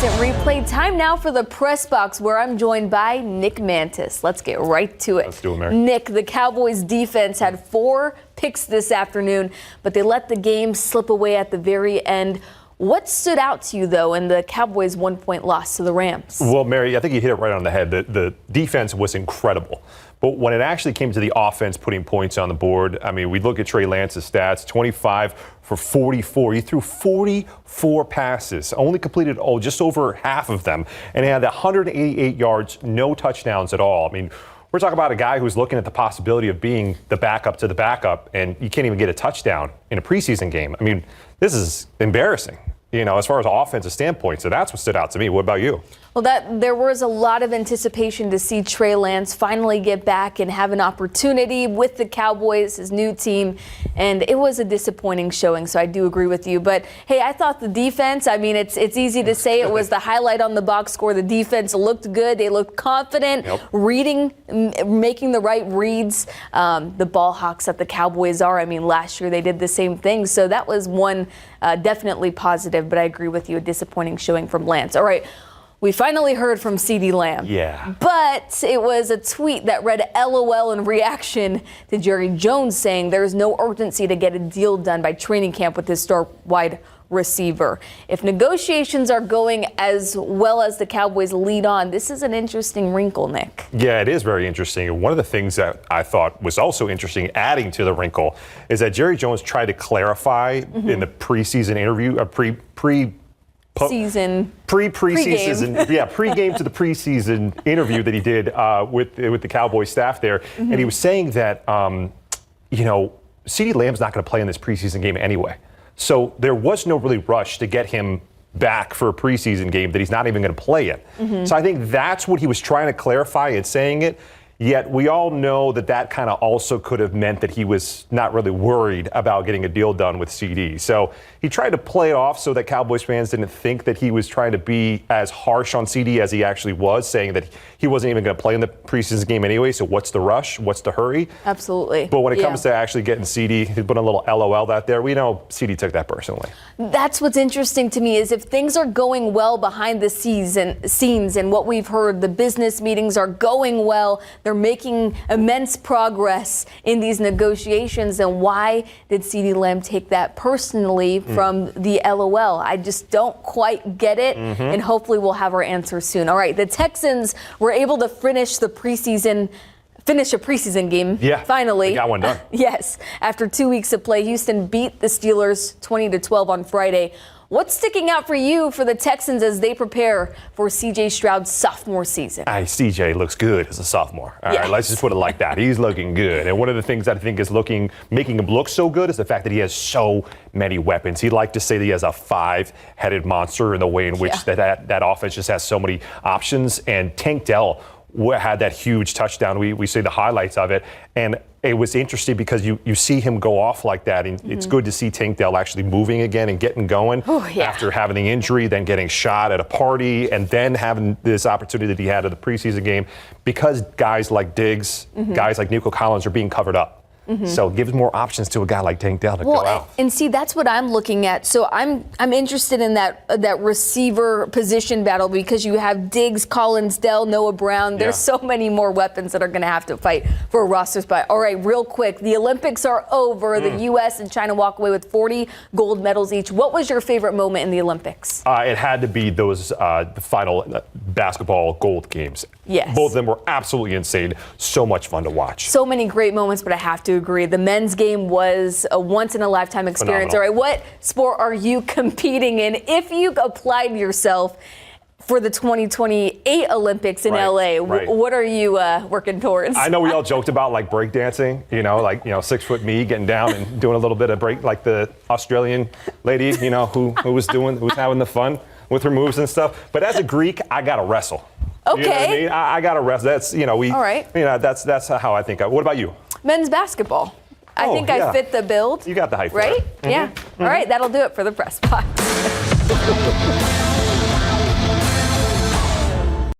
Instant replay time now for the press box, where I'm joined by Nick Mantas. Let's get right to it. Let's do it, Mary. Nick, the Cowboys defense had 4 picks this afternoon, but they let the game slip away at the very end. What stood out to you, though, in the Cowboys' 1-point loss to the Rams? Well, Mary, I think you hit it right on the head. The defense was incredible. But when it actually came to the offense putting points on the board, I mean, we look at Trey Lance's stats, 25 for 44. He threw 44 passes, only completed just over half of them, and he had 188 yards, no touchdowns at all. I mean, we're talking about a guy who's looking at the possibility of being the backup to the backup, and you can't even get a touchdown in a preseason game. I mean, this is embarrassing, you know, as far as an offensive standpoint. So that's what stood out to me. What about you? Well, there was a lot of anticipation to see Trey Lance finally get back and have an opportunity with the Cowboys, his new team, and it was a disappointing showing, so I do agree with you. But, hey, I thought the defense, I mean, it's easy to say it was the highlight on the box score. The defense looked good. They looked confident, reading, making the right reads. The ball hawks that the Cowboys are, I mean, last year they did the same thing, so that was one definitely positive, but I agree with you, a disappointing showing from Lance. All right. We finally heard from CeeDee Lamb. Yeah. But it was a tweet that read LOL in reaction to Jerry Jones saying there's no urgency to get a deal done by training camp with his star wide receiver. If negotiations are going as well as the Cowboys lead on, this is an interesting wrinkle, Nick. Yeah, it is very interesting. And one of the things that I thought was also interesting, adding to the wrinkle, is that Jerry Jones tried to clarify in the preseason interview, pre-preseason, pregame to the preseason interview that he did with the Cowboys staff there, and he was saying that CeeDee Lamb's not going to play in this preseason game anyway, so there was no really rush to get him back for a preseason game that he's not even going to play in. So I think that's what he was trying to clarify in saying it. Yet we all know that kind of also could have meant that he was not really worried about getting a deal done with CeeDee. So he tried to play it off so that Cowboys fans didn't think that he was trying to be as harsh on CeeDee as he actually was, saying that he wasn't even going to play in the preseason game anyway, so what's the rush? What's the hurry? Absolutely. But when it comes to actually getting CeeDee, he put a little LOL out there. We know CeeDee took that personally. That's what's interesting to me is if things are going well behind the scenes and what we've heard, the business meetings are going well, they're making immense progress in these negotiations, then why did CeeDee Lamb take that personally from the LOL? I just don't quite get it, and hopefully we'll have our answer soon. All right, the Texans were able to finish a preseason game. Yeah, finally. they got one done. Yes. After 2 weeks of play, Houston beat the Steelers 20-12 on Friday. What's sticking out for you for the Texans as they prepare for C.J. Stroud's sophomore season? C.J. looks good as a sophomore. All right, let's just put it like that. He's looking good. And one of the things that I think is making him look so good is the fact that he has so many weapons. He'd like to say that he has a 5-headed monster in the way in which that offense just has so many options. And Tank Dell had that huge touchdown. We see the highlights of it. And it was interesting because you see him go off like that, and it's good to see Tank Dell actually moving again and getting going after having the injury, then getting shot at a party, and then having this opportunity that he had at the preseason game because guys like Diggs, guys like Nico Collins are being covered up. So it gives more options to a guy like Tank Dell to go out. And see, that's what I'm looking at. So I'm interested in that receiver position battle because you have Diggs, Collins, Dell, Noah Brown. There's so many more weapons that are going to have to fight for a roster spot. All right, real quick, the Olympics are over. The U.S. and China walk away with 40 gold medals each. What was your favorite moment in the Olympics? It had to be those the final basketball gold games. Yes. Both of them were absolutely insane. So much fun to watch. So many great moments, but I have to agree. The men's game was a once-in-a-lifetime experience. Phenomenal. All right, what sport are you competing in? If you applied yourself for the 2028 Olympics in LA, what are you working towards? I know we all joked about like breakdancing, 6-foot me getting down and doing a little bit of break, like the Australian lady, who was having the fun with her moves and stuff. But as a Greek, I gotta wrestle. Okay. You know what I mean? I gotta wrestle. That's all right. That's how I think. What about you? Men's basketball. I think I fit the build. You got the height for right? it. Yeah. All right, that'll do it for the press box.